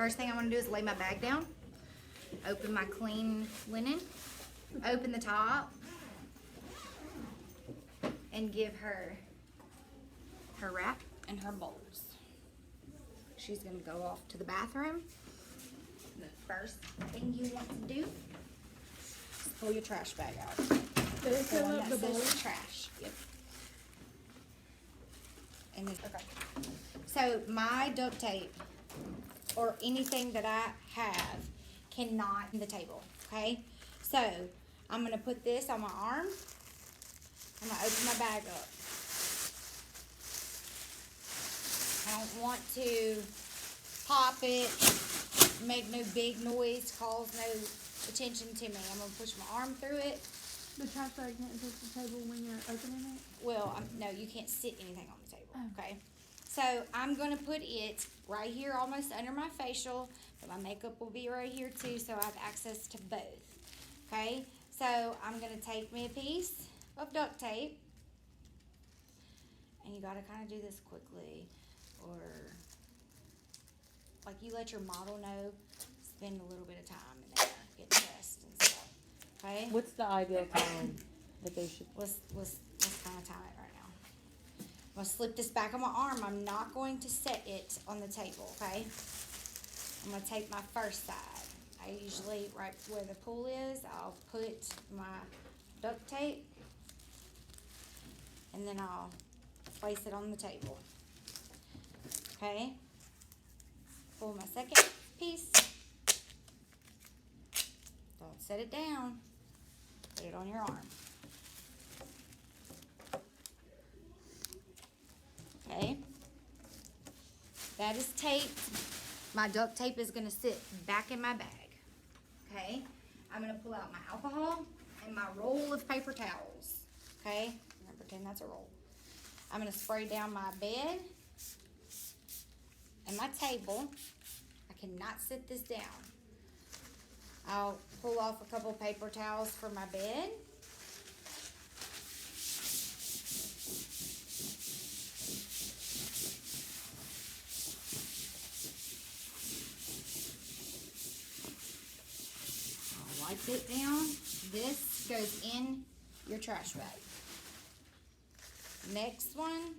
First thing I want to do is lay my bag down, open my clean linen, open the top, and give her her wrap and her bowls. She's going to go off to the bathroom. The first thing you want to do is pull your trash bag out. Did it fill up the bowl? Trash. Yep. And then, okay. So my duct tape or anything that I have cannot on the table. Okay. So I'm gonna put this on my arm. I'm gonna open my bag up. I don't want to pop it, make no big noise, cause no attention to me. I'm gonna push my arm through it. The trash bag can't touch the table when you're opening it? Well, no, you can't sit anything on the table, Oh. okay? So I'm gonna put it right here almost under my facial, but my makeup will be right here too, so I have access to both, okay? So I'm gonna take me a piece of duct tape, and you gotta kinda do this quickly, or like you let your model know, spend a little bit of time in there, get dressed and stuff, okay? What's the ideal time that they should? Let's kind of time it right now. I'm gonna slip this back on my arm. I'm not going to set it on the table, okay? I'm gonna take my first side. I usually, right where the pool is, I'll put my duct tape, and then I'll place it on the table, okay? Pull my second piece. Don't set it down. Put it on your arm. Okay, that is taped. My duct tape is gonna sit back in my bag. Okay, I'm gonna pull out my alcohol and my roll of paper towels. Okay, I'm gonna pretend that's a roll. I'm gonna spray down my bed and my table. I cannot sit this down. I'll pull off a couple paper towels for my bed. Wipe it down. This goes in your trash bag. Next one.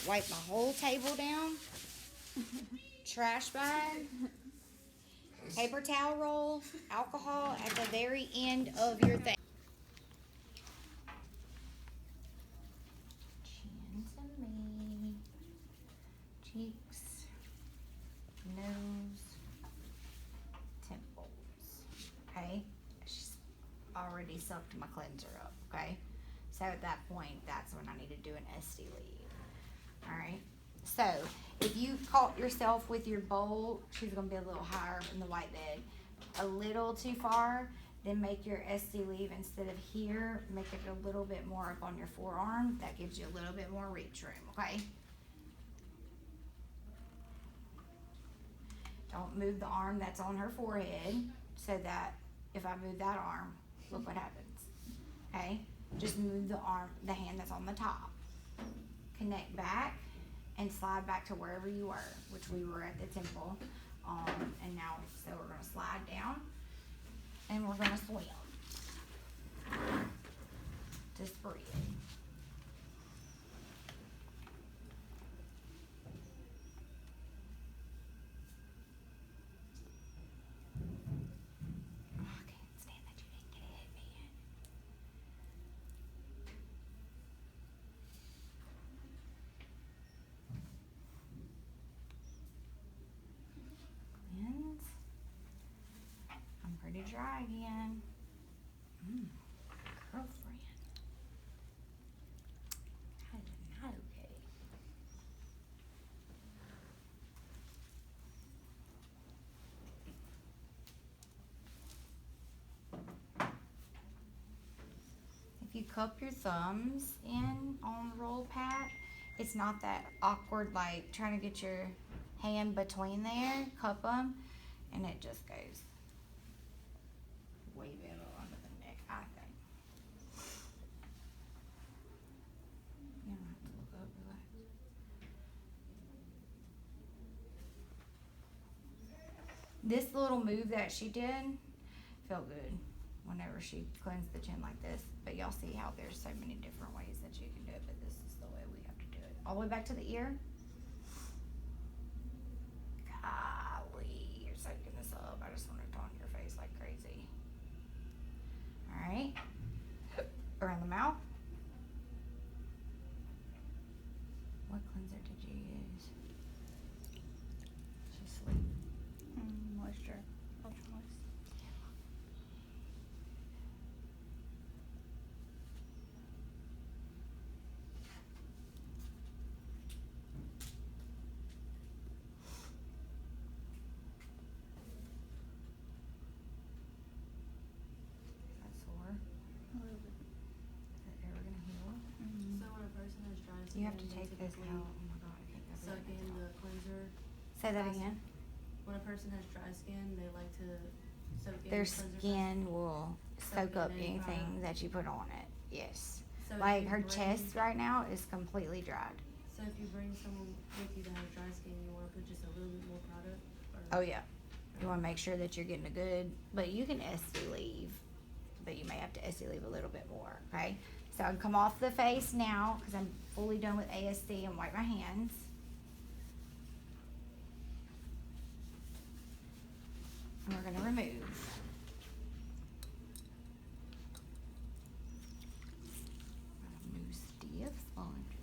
Wipe my whole table down. Trash bag. Paper towel roll. Alcohol at the very end of your thing. Chin to me. Cheeks. Nose, temples, okay? She's already sucked my cleanser up, okay? So at that point, that's when I need to do an SD leave, all right? So if you caught yourself with your bowl, she's gonna be a little higher in the white bed, a little too far, then make your SD leave instead of here, make it a little bit more up on your forearm. That gives you a little bit more reach room, okay? Don't move the arm that's on her forehead, so that if I move that arm, look what happens, okay? Just move the arm, the hand that's on the top. Connect back and slide back to wherever you were, which we were at the temple. And now, so we're gonna slide down and we're gonna swim. Just breathe. I'm pretty dry again. Girlfriend. That is not okay. If you cup your thumbs in on the roll pat, it's not that awkward like trying to get your hand between there. Cup them, and it just goes way better under the neck, I think. You don't have to look up, relax. This little move that she did felt good whenever she cleansed the chin like this. But y'all see how there's so many different ways that you can do it, but this is the way we have to do it. All the way back to the ear. Golly, you're soaking this up. I just want it on your face like crazy. Alright. Around the mouth. What cleanser did you use? She's asleep. Moisture. Ultra moist. Is that sore? A little bit. Is it ever gonna heal? Mm-hmm. So when a person has dry skin, You have to they take this typically out. Oh my god, I can't go suck through in it. the cleanser. Say that again. When a person has dry skin, they like to soak in Their the cleanser skin will soak in up any anything product. that you put on it. Yes. So if Like you her bring- chest right now is completely dried. So if you bring someone with you that has dry skin, you want to put just a little bit more product? Or Oh yeah. You want to make sure that you're getting a good, but you can SD leave, but you may have to SD leave a little bit more. Okay. So I come off the face now because I'm fully done with ASD and wipe my hands. And we're gonna remove. New stiff sponge.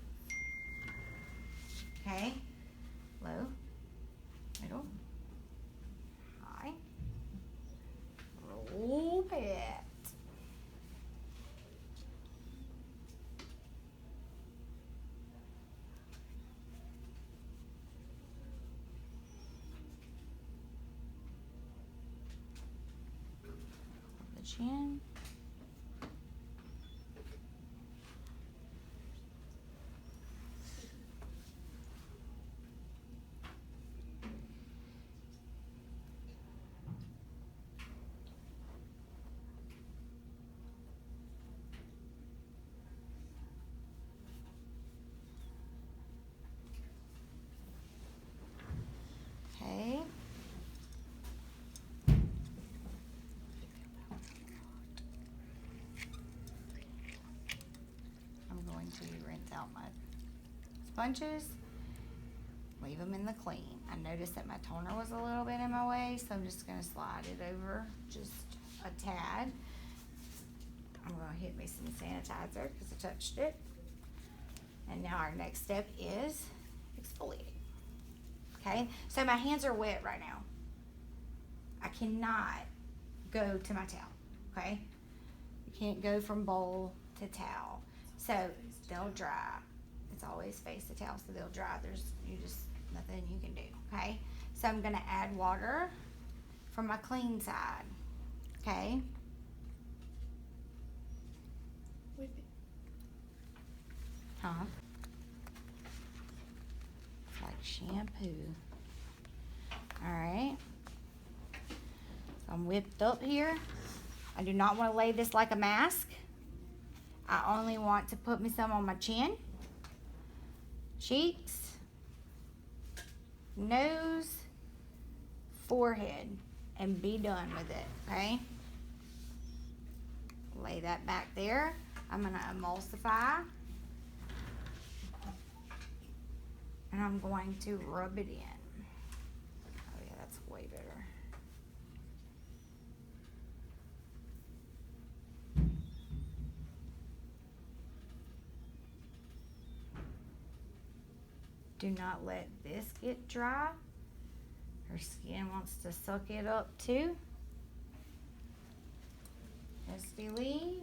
Okay. Low. Middle. High. Roll it. The chin. Okay. I'm going to rinse out my sponges, leave them in the clean. I noticed that my toner was a little bit in my way, so I'm just gonna slide it over just a tad. I'm gonna hit me some sanitizer because I touched it. And now our next step is exfoliating. Okay, so my hands are wet right now. I cannot go to my towel, okay? You can't go from bowl to towel. So they'll dry. It's always face to towel, so they'll dry. There's nothing you can do, okay? So I'm gonna add water from my clean side, okay? Whip it. Huh? It's like shampoo. Alright. So I'm whipped up here. I do not want to lay this like a mask. I only want to put me some on my chin, cheeks, nose, forehead, and be done with it, okay? Lay that back there. I'm going to emulsify. And I'm going to rub it in. Oh yeah, that's way better. Do not let this get dry. Her skin wants to suck it up too. Just leave.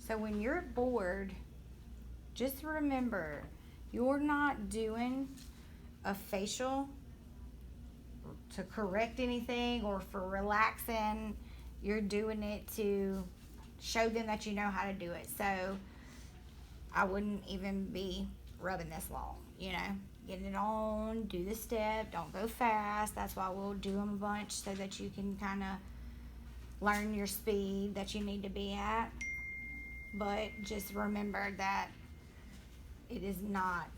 So when you're bored, just remember, you're not doing a facial to correct anything or for relaxing. You're doing it to show them that you know how to do it. So I wouldn't even be rubbing this long, you know. Get it on, do the step, don't go fast. That's why we'll do them a bunch so that you can kind of learn your speed that you need to be at. but just remember that it is not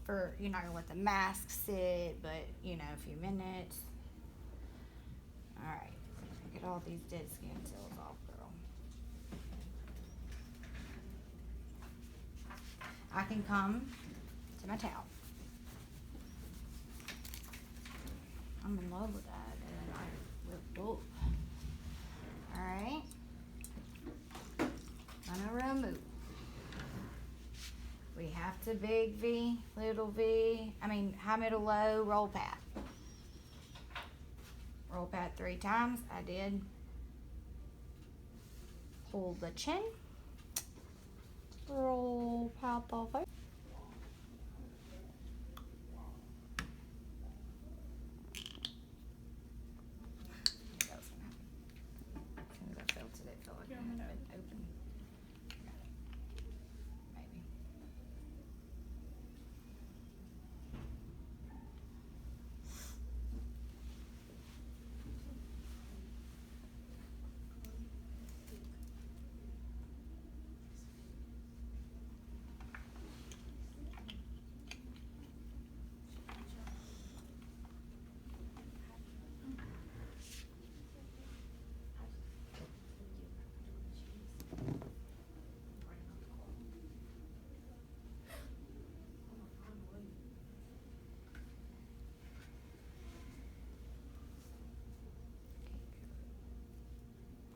for, you're not gonna let the mask sit, but you know, a few minutes. Alright, get all these dead skin cells off, girl. I can come to my towel. I'm in love with that, and I with both. Alright. Gonna remove. We have to big V, little V, high, middle, low, roll pat. Roll pat 3 times. I did. Pull the chin. Roll pat the face. That was gonna happen. As soon as I felt it, it felt like it had been open. Maybe.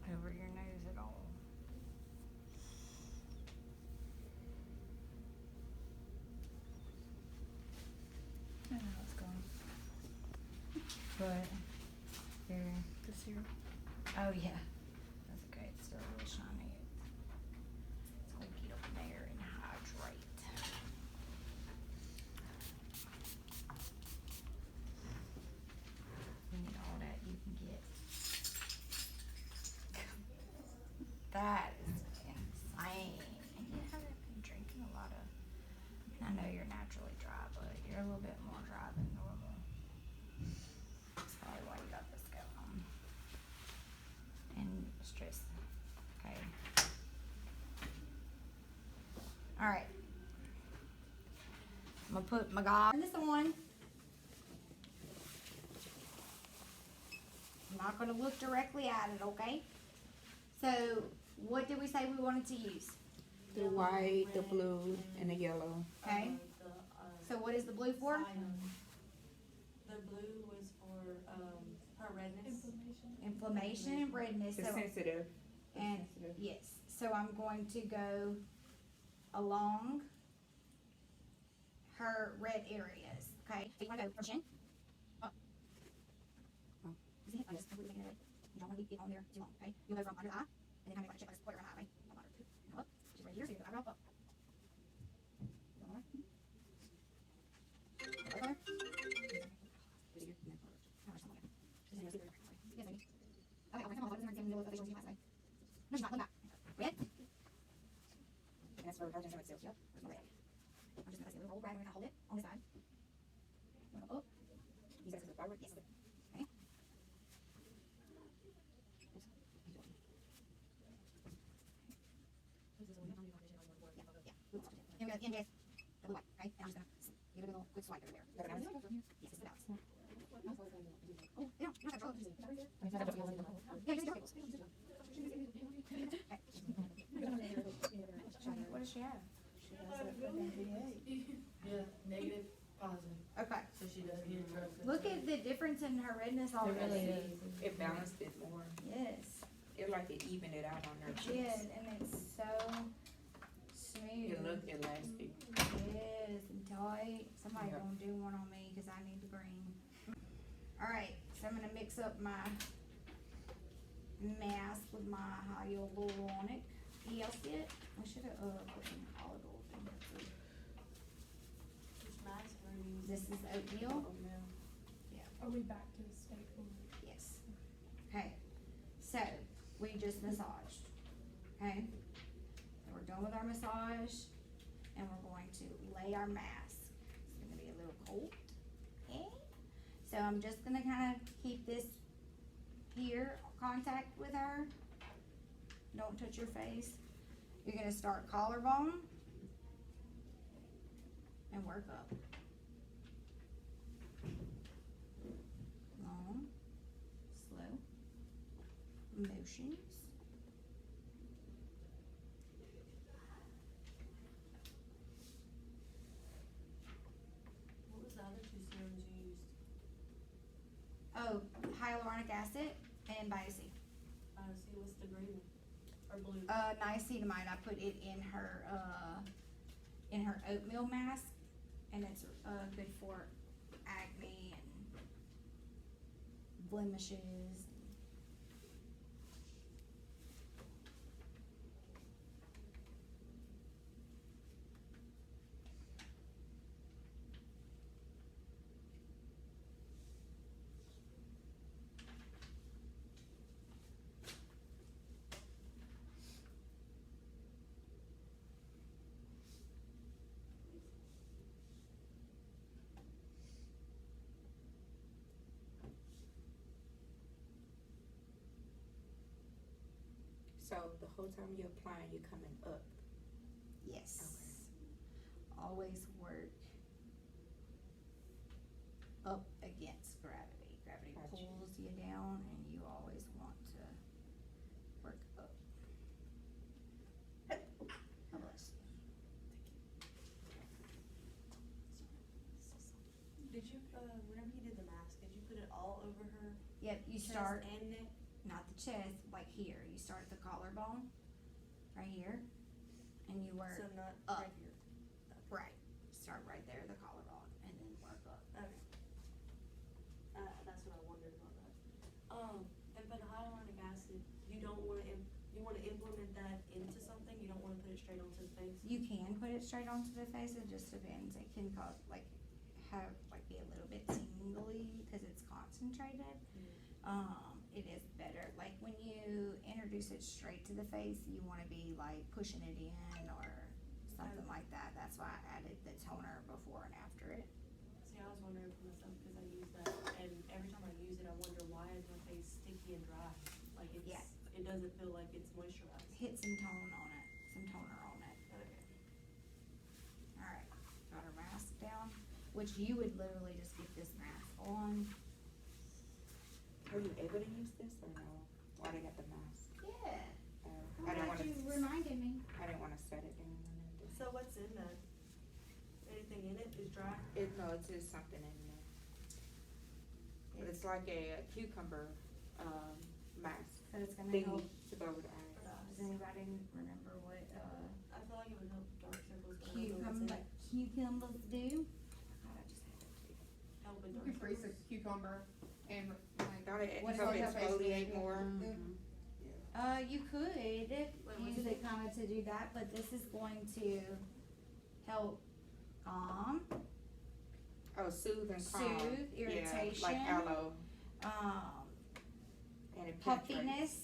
Over your nose at all. I know it's gone. But here. This here. Oh yeah. That's okay. It's still a little shiny. So we get up there and hydrate. We need all that you can get. That is insane. You haven't been drinking a lot of. I know you're naturally dry, but you're a little bit more dry than normal. That's probably why you got this going on. And stress. Okay. Alright. I'm gonna put my turn this on. I'm not gonna look directly at it, okay? So, what did we say we wanted to use? The white, the blue, and the yellow. Okay. So what is the blue for? The blue was for, her redness. Inflammation and redness. It's So, sensitive. and yes, so I'm going to go along her red areas. Okay. So you want to go from chin? Up. Oh. See, I just completely making it red. You don't want to leave it on there too long. Okay. You'll go from under the eye, and then kind of like check this point around the eye. Right? Up, and up. She's right here, so you go eyebrow up. One more. Right there. Here's here, and then forward. Now there's something like that. This is your secret. Yes, maybe. Okay, come on, this is in the middle of the facial you might say. No, she's not. Look back. Red. And that's for hard to seals. Yep. There's my red. I'm just gonna roll right. I'm gonna hold it on this side. I'm gonna go up. Use that as a forward. Yes. Okay. Yeah. Here we go. Again, guys. The blue white. Okay. And I'm just gonna give it a little quick swipe over there. Yes, it's the balance. Oh, yeah. You don't have to roll it. Yeah, just do it. Okay. What does she have? Yeah, negative, positive. Okay. So she doesn't get drugs. Look at the difference in her redness already. It balanced it more. Yes, It like it evened it out on her it cheeks. did, and it's so smooth. It looked elastic. Yes, and tight. Somebody Yeah. gonna do one on me because I need the green. All right, so I'm gonna mix up my mask with my hyaluronic. You see it? I should have put some olive oil in there too. Which mask are you using? This is oatmeal. Are we back to the staple? Yes. Okay, so we just massaged, okay? So we're done with our massage, and we're going to lay our mask. It's gonna be a little cold, okay? So I'm just gonna kinda keep this here, contact with her. Don't touch your face. You're gonna start collarbone and work up. Long, slow motions. What was the other two serums you used? Oh, hyaluronic acid and Biocine. See, what's the green one? Or blue? Niacinamide, I put it in her oatmeal mask, and it's, good for acne and blemishes. So the whole time you're applying, you're coming up. Yes. Always work up against gravity. Gravity Gotcha. pulls you down, and you always want to work up. Oh, bless you. Did you, whenever you did the mask, did you put it all over her Yep, you chest start, and neck? not the chest, like here. You start at the collarbone, right here, and you work So not up. right here. right. Start right there, the collarbone, and then work up. Okay. That's what I wondered about that. And for the hyaluronic acid, you don't wanna, you wanna implement that into something, you don't wanna put it straight onto the face? You can put it straight onto the face. It just depends. It can cause be a little bit tingly because it's concentrated. It is better. Like when you introduce it straight to the face, you want to be like pushing it in or something like that. That's why I added the toner before and after it. See, I was wondering for myself, because I use that, and every time I use it, I wonder why is my face sticky and dry? Like Yeah. it doesn't feel like it's moisturized. Hit some tone on it, some toner on it. Okay. All right, got our mask down, which you would literally just get this mask on. Are you able to use this or no? Why they got the mask? Yeah. I didn't wanna, reminded me. I didn't wanna set it down or nothing. So what's in that? Anything in it is dry? No, it's just something in there. But it's like a cucumber, mask So it's gonna thingy help. to go over the eyes. Does anybody remember what I feel like it would help dark circles, but I don't know what's in it. cucumbers do? God, I just had it too. Help with You dark can freeze a circles. cucumber and like. Don't it What's help on your face? exfoliate more? You could what's use it? it kinda to do that, but this is going to help calm, Oh, soothe and calm. soothe, Yeah, irritation. like aloe um, and it penetrates. puffiness.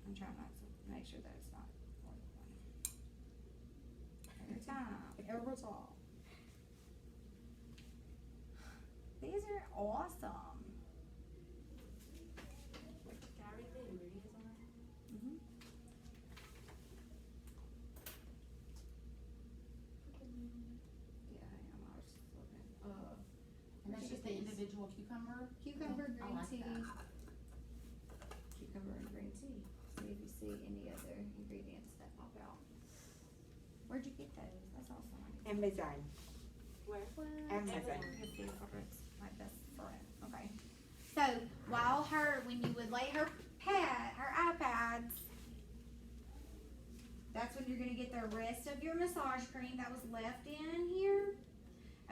I'm trying not to make sure that it's not more than one. Every time, every time. These are awesome. Can I read the ingredients on it? Mhm. Yeah, I am. I was just looking. And that's just the individual cucumber? Cucumber, I green like tea. that. Cucumber and green tea. See if you see any other ingredients that pop out. Where'd you get those? That's awesome. Amazon. Where? Amazon. Good deal. It's my best friend. Okay. So while when you would lay her iPads, that's when you're gonna get the rest of your massage cream that was left in here.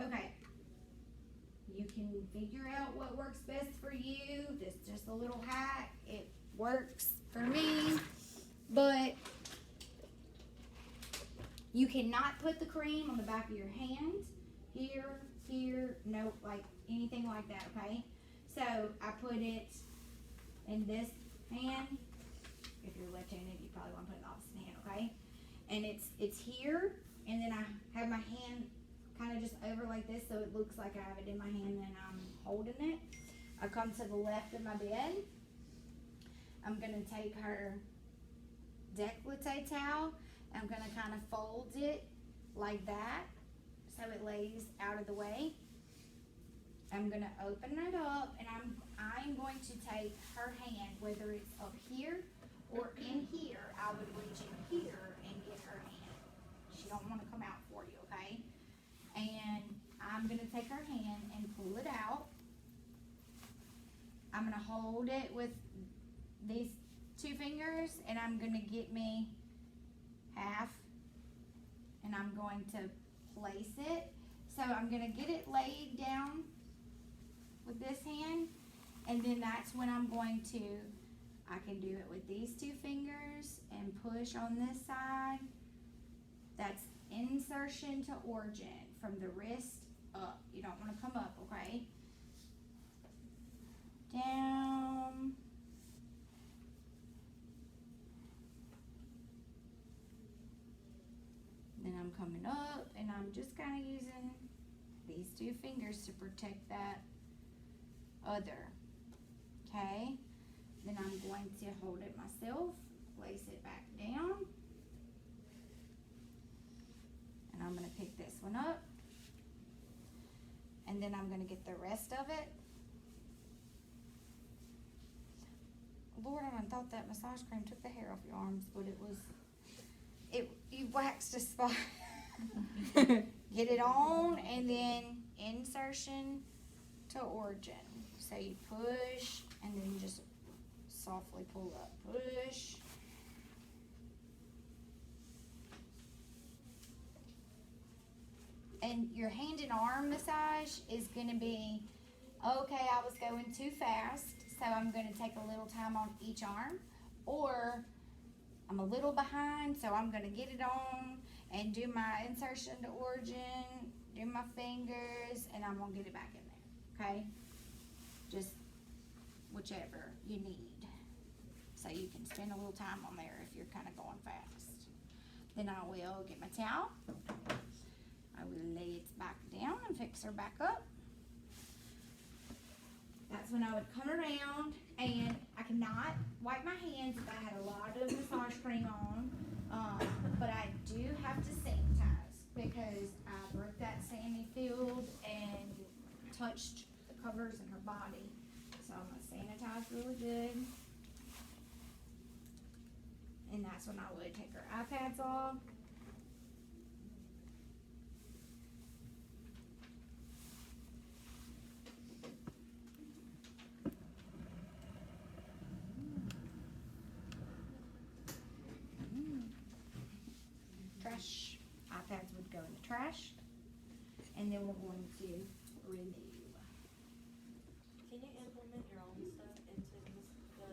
Okay. You can figure out what works best for you. This is just a little hack. It works for me, but you cannot put the cream on the back of your hand. Here, no, like anything like that, okay? So I put it in this hand. If you're left-handed, you probably want to put it in the opposite hand, okay? And it's here, and then I have my hand kind of just over like this, so it looks like I have it in my hand and I'm holding it. I come to the left of my bed. I'm gonna take her décolleté towel. I'm gonna kind of fold it like that so it lays out of the way. I'm gonna open it up and I'm going to take her hand, whether it's up here or in here. I would reach in here and get her hand. She don't wanna come out for you, okay? And I'm gonna take her hand and pull it out. I'm gonna hold it with these 2 fingers and I'm gonna get me half and I'm going to place it. So I'm gonna get it laid down with this hand and then that's when I'm going to, I can do it with these 2 fingers and push on this side. That's insertion to origin from the wrist up. You don't wanna come up, okay? Down. Then I'm coming up and I'm just kind of using these 2 fingers to protect that other, okay? Then I'm going to hold it myself, place it back down, and I'm gonna pick this one up, and then I'm gonna get the rest of it. Lord, I done thought that massage cream took the hair off your arms, but you waxed a spot. Get it on and then insertion to origin. So you push and then just softly pull up. Push. And your hand and arm massage is gonna be, okay, I was going too fast, so I'm gonna take a little time on each arm, or I'm a little behind, so I'm gonna get it on and do my insertion to origin, do my fingers, and I'm gonna get it back in there, okay? Just whichever you need. So you can spend a little time on there if you're kinda going fast. Then I will get my towel. I will lay it back down and fix her back up. That's when I would come around and I cannot wipe my hands if I had a lot of massage cream on. But I do have to sanitize because I broke that sandy field and touched the covers in her body. So I'm gonna sanitize really good. And that's when I would take her iPads off. Trash. iPads would go in the trash. And then we're going to remove. Can you implement your own stuff into the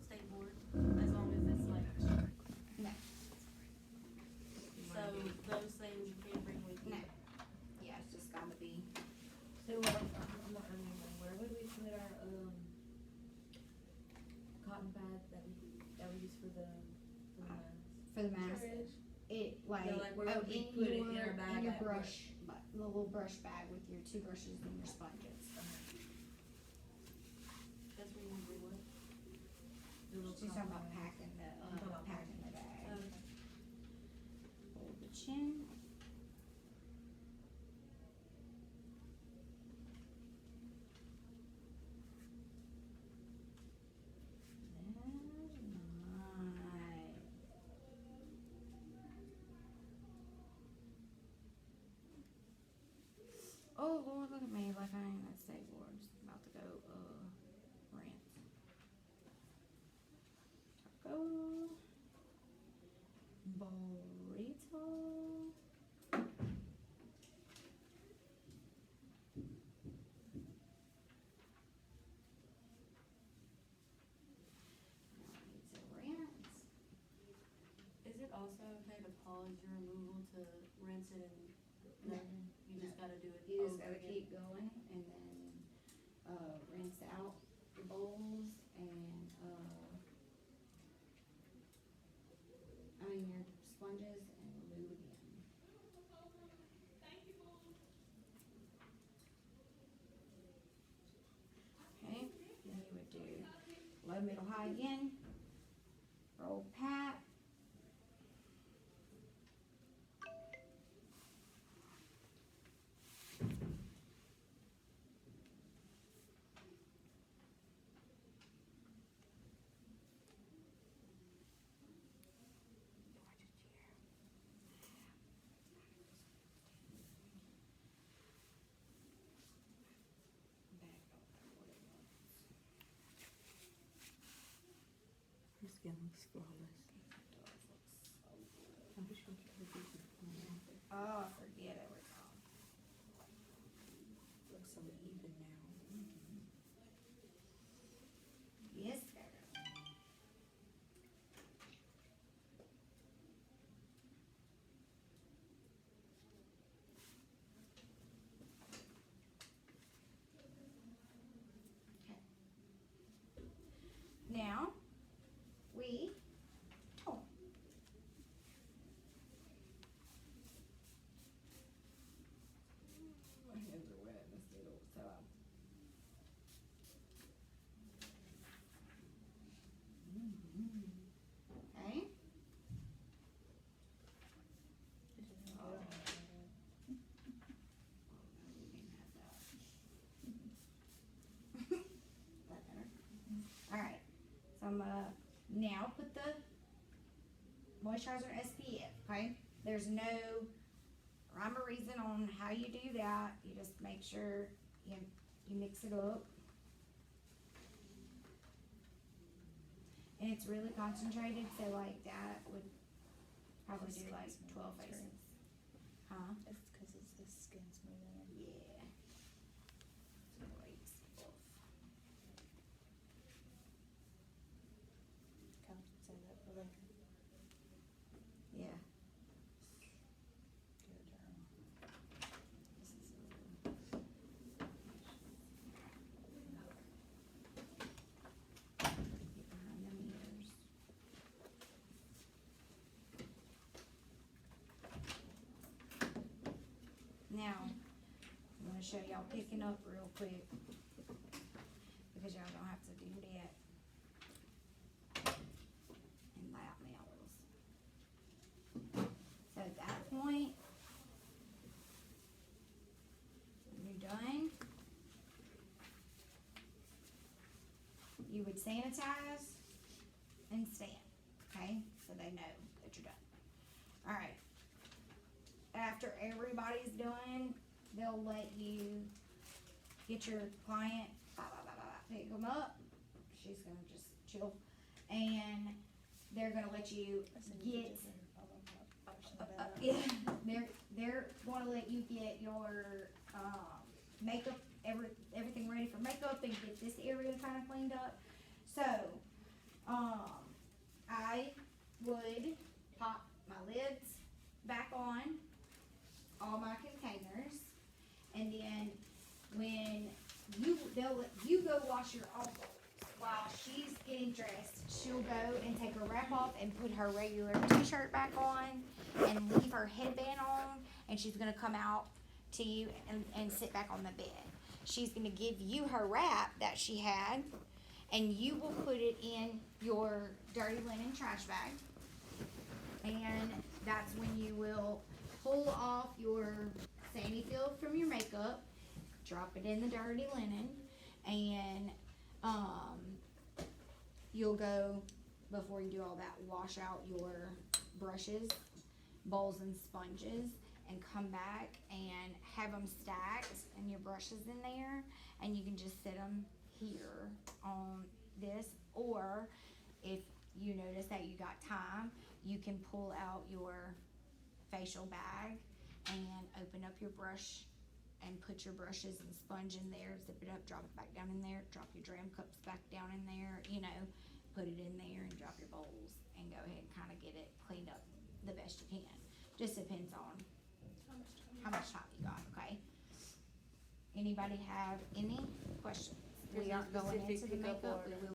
state board, as long as it's like, No. so those things you can't bring with you? No. Yeah, it's just gotta be. So, I'm not remembering, where would we put our, cotton pads that we use for the mask? For the mask. It like, No, like, where would we in put it your, in our bag in your at work? brush, the little brush bag with your 2 brushes and your sponges. That's where you do what? The little She's talking about cotton pads. packing I'm talking about packing the bag. Okay. Hold the chin. Nice. Oh Lord, look at me like I ain't at state board. I'm just about to go rinse. Taco. Burrito. Is it also okay to pause your removal to rinse it and, no, you just gotta do it You just over gotta again? keep going and then, rinse out the bowls and, your sponges and remove again. Okay, then you would do low, middle, high again. Roll old pat. Her skin looks flawless. I wish we could have these before. Oh, forget it, we're gone. Looks so even now. Yes, girl. Okay. Now, we tone. My hands are wet in this needle, so okay. That better? Alright, so I'm gonna now put the moisturizer SPF, okay? There's no rhyme or reason on how you do that. You just make sure you mix it up. And it's really concentrated, so like that would probably do like 12 faces. Huh? It's because it's the skin smoothing. Yeah. It's great stuff. Can say that for later. Yeah. Good journal. Get behind them ears. Now, I'm gonna show y'all picking up real quick, because y'all don't have to do that. And loud mouths. So at that point, when you're done, you would sanitize and stand, okay? So they know that you're done. Alright. After everybody's done, they'll let you get your client, pick them up. She's gonna just chill. And they're gonna let you get, yeah, they're gonna let you get your, makeup, everything ready for makeup and get this area kinda cleaned up. So, I would pop my lids back on all my containers, and then when they'll let you go wash your own clothes. While she's getting dressed, she'll go and take her wrap off and put her regular t-shirt back on and leave her headband on, and she's gonna come out to you and sit back on the bed. She's gonna give you her wrap that she had, and you will put it in your dirty linen trash bag. And that's when you will pull off your sandy field from your makeup, drop it in the dirty linen, and you'll go, before you do all that, wash out your brushes, bowls and sponges, and come back and have them stacked and your brushes in there, and you can just sit them here on this. Or if you notice that you got time, you can pull out your facial bag and open up your brush and put your brushes and sponge in there, zip it up, drop it back down in there, drop your dram cups back down in there, put it in there and drop your bowls and go ahead and kind of get it cleaned up the best you can. Just depends on how much time you got, okay? Anybody have any questions? There's We no aren't going specific into the pickup makeup, we order. will